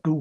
2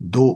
2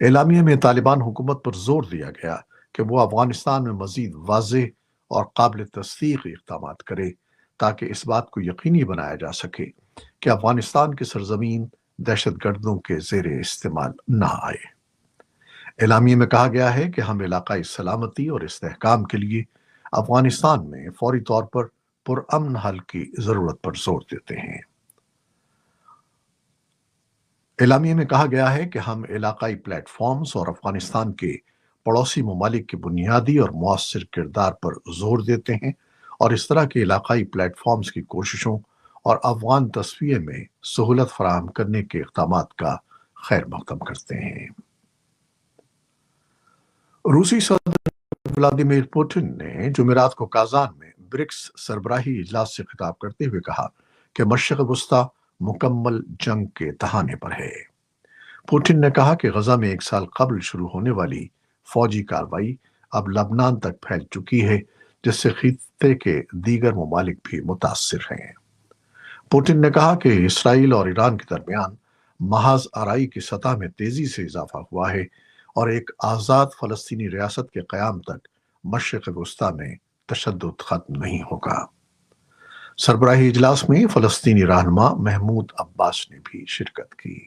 اعلامیے میں طالبان حکومت پر زور دیا گیا کہ وہ افغانستان میں مزید واضح اور قابل تصدیق اقدامات کرے تاکہ اس بات کو یقینی بنایا جا سکے کہ افغانستان کی سرزمین دہشت گردوں کے زیر استعمال نہ آئے۔ اعلامیے میں کہا گیا ہے کہ ہم علاقائی سلامتی اور استحکام کے لیے افغانستان میں فوری طور پر پرامن حل کی ضرورت پر زور دیتے ہیں۔ اعلامیے میں کہا گیا ہے کہ ہم علاقائی پلیٹ فارمز اور افغانستان کے پڑوسی ممالک کے بنیادی اور مؤثر کردار پر زور دیتے ہیں اور اس طرح کے علاقائی پلیٹ فارمز کی کوششوں اور افغان تصفیے میں سہولت فراہم کرنے کے اقدامات کا خیر مقدم کرتے ہیں۔ روسی صدر ولادیمیر پوٹن نے جمعرات کو کازان میں برکس سربراہی اجلاس سے خطاب کرتے ہوئے کہا کہ مشرق وسطی مکمل جنگ کے تہانے پر ہے۔ پوٹن نے کہا کہ غزہ میں ایک سال قبل شروع ہونے والی فوجی کارروائی اب لبنان تک پھیل چکی ہے، جس سے خطے کے دیگر ممالک بھی متاثر ہیں۔ پوٹن نے کہا کہ اسرائیل اور ایران کے درمیان محاذ آرائی کی سطح میں تیزی سے اضافہ ہوا ہے اور ایک آزاد فلسطینی ریاست کے قیام تک مشرق وسطی میں تشدد ختم نہیں ہوگا۔ سربراہی اجلاس میں فلسطینی رہنما محمود عباس نے بھی شرکت کی۔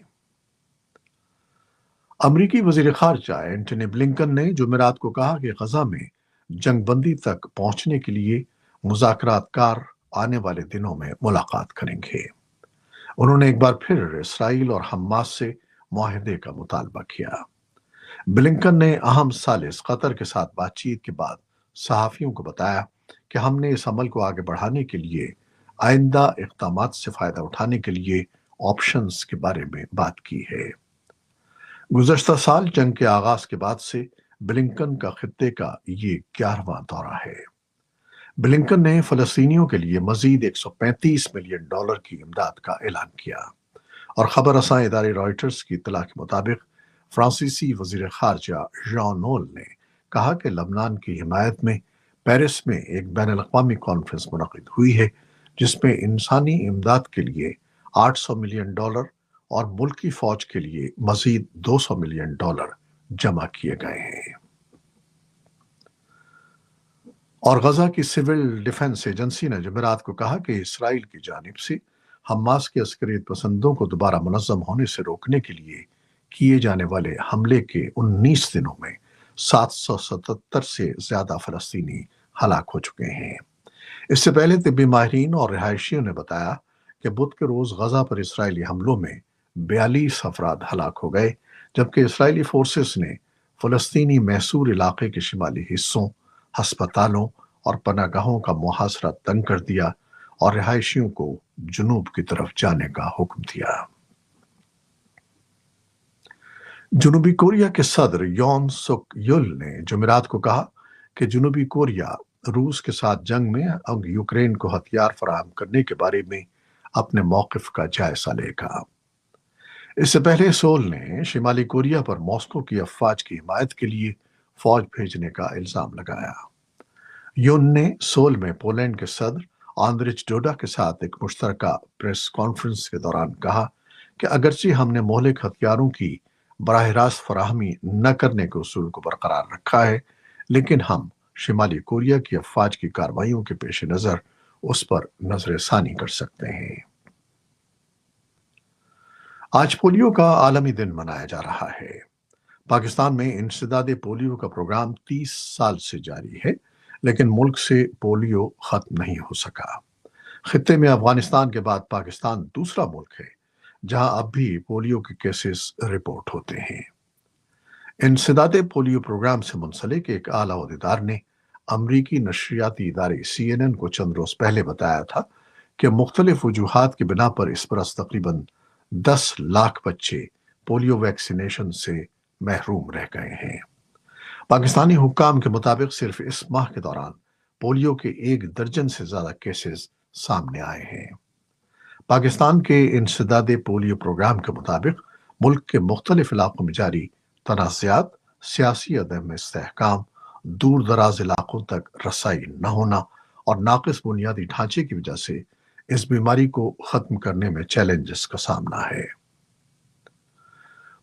امریکی وزیر خارجہ اینٹونی بلنکن نے جمعرات کو کہا کہ غزہ میں جنگ بندی تک پہنچنے کے لیے مذاکرات کار آنے والے دنوں میں ملاقات کریں گے۔ انہوں نے ایک بار پھر اسرائیل اور حماس سے معاہدے کا مطالبہ کیا۔ بلنکن نے اہم ثالث قطر کے ساتھ بات چیت کے بعد صحافیوں کو بتایا کہ ہم نے اس عمل کو آگے بڑھانے کے لیے آئندہ اقدامات سے فائدہ اٹھانے کے لیے آپشنز کے بارے میں بات کی ہے۔ گزشتہ سال جنگ کے آغاز کے بعد سے بلنکن کا خطے کا یہ 11واں دورہ ہے۔ بلنکن نے فلسطینیوں کے لیے مزید $135 ملین کی امداد کا اعلان کیا اور خبر رساں ادارے رائٹرز کی اطلاع کے مطابق فرانسیسی وزیر خارجہ ژان نول نے کہا کہ لبنان کی حمایت میں پیرس میں ایک بین الاقوامی کانفرنس منعقد ہوئی ہے جس میں انسانی امداد کے لیے $800 ملین اور ملکی فوج کے لیے مزید $200 ملین جمع کیے گئے ہیں۔ اور غزہ کی سول ڈیفنس ایجنسی نے جمعرات کو کہا کہ اسرائیل کی جانب سے حماس کے عسکریت پسندوں کو دوبارہ منظم ہونے سے روکنے کے لیے کیے جانے والے حملے کے 19 دنوں میں 777 سے زیادہ فلسطینی ہلاک ہو چکے ہیں۔ اس سے پہلے طبی ماہرین اور رہائشیوں نے بتایا کہ بدھ کے روز غزہ پر اسرائیلی حملوں میں 42 افراد ہلاک ہو گئے، جبکہ اسرائیلی فورسز نے فلسطینی محصور علاقے کے شمالی حصوں، ہسپتالوں اور پناہ گاہوں کا محاصرہ تنگ کر دیا اور رہائشیوں کو جنوب کی طرف جانے کا حکم دیا۔ جنوبی کوریا کے صدر یون سک یل نے جمعرات کو کہا کہ جنوبی کوریا روس کے ساتھ جنگ میں یوکرین کو ہتھیار فراہم کرنے کے بارے میں اپنے موقف کا جائزہ لے گا۔ اس سے پہلے سول نے شمالی کوریا پر ماسکو کی افواج کی حمایت کے لیے فوج بھیجنے کا الزام لگایا۔ یون نے سول میں پولینڈ کے صدر آندرچ ڈوڈا کے ساتھ ایک مشترکہ پریس کانفرنس کے دوران کہا کہ اگرچہ ہم نے مہلک ہتھیاروں کی براہ راست فراہمی نہ کرنے کے اصول کو برقرار رکھا ہے، لیکن ہم شمالی کوریا کی افواج کی کارروائیوں کے پیش نظر اس پر نظر ثانی کر سکتے ہیں۔ آج پولیو کا عالمی دن منایا جا رہا ہے۔ پاکستان میں انسداد پولیو کا پروگرام 30 سال سے جاری ہے، لیکن ملک سے پولیو ختم نہیں ہو سکا۔ خطے میں افغانستان کے بعد پاکستان دوسرا ملک ہے جہاں اب بھی پولیو کے کیسز رپورٹ ہوتے ہیں۔ انسداد پولیو پروگرام سے منسلک ایک اعلیٰ عہدیدار نے امریکی نشریاتی ادارے CNN کو چند روز پہلے بتایا تھا کہ مختلف وجوہات کی بنا پر اس برس تقریباً 10 لاکھ بچے پولیو ویکسینیشن سے محروم رہ گئے ہیں۔ پاکستانی حکام کے مطابق صرف اس ماہ کے دوران پولیو کے 1 درجن سے زیادہ کیسز سامنے آئے ہیں۔ پاکستان کے انسداد پولیو پروگرام کے مطابق ملک کے مختلف علاقوں میں جاری تنازعات، سیاسی عدم استحکام، دور دراز علاقوں تک رسائی نہ ہونا اور ناقص بنیادی ڈھانچے کی وجہ سے اس بیماری کو ختم کرنے میں چیلنجز کا سامنا ہے۔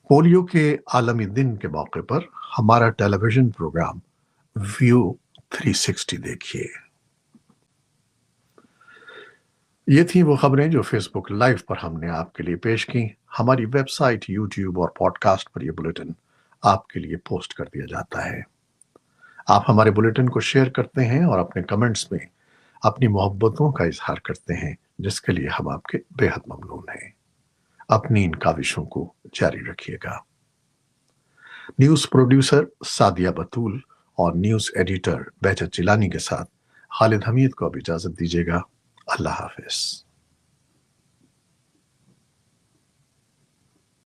پولیو کے عالمی دن کے موقع پر ہمارا ٹیلی ویژن پروگرام ویو 360 دیکھیے۔ یہ تھیں وہ خبریں جو فیس بک لائیو پر ہم نے آپ کے لیے پیش کی۔ ہماری ویب سائٹ، یوٹیوب اور پوڈ کاسٹ پر یہ بلیٹن آپ کے لیے پوسٹ کر دیا جاتا ہے۔ آپ ہمارے بلیٹن کو شیئر کرتے ہیں اور اپنے کمنٹس میں اپنی محبتوں کا اظہار کرتے ہیں، جس کے لیے ہم آپ کے بے حد ممنون ہیں۔ اپنی ان کاوشوں کو جاری رکھیے گا۔ نیوز پروڈیوسر سعدیہ بطول اور نیوز ایڈیٹر بہجت جیلانی کے ساتھ خالد حمید کو اب اجازت دیجیے گا۔ اللہ حافظ۔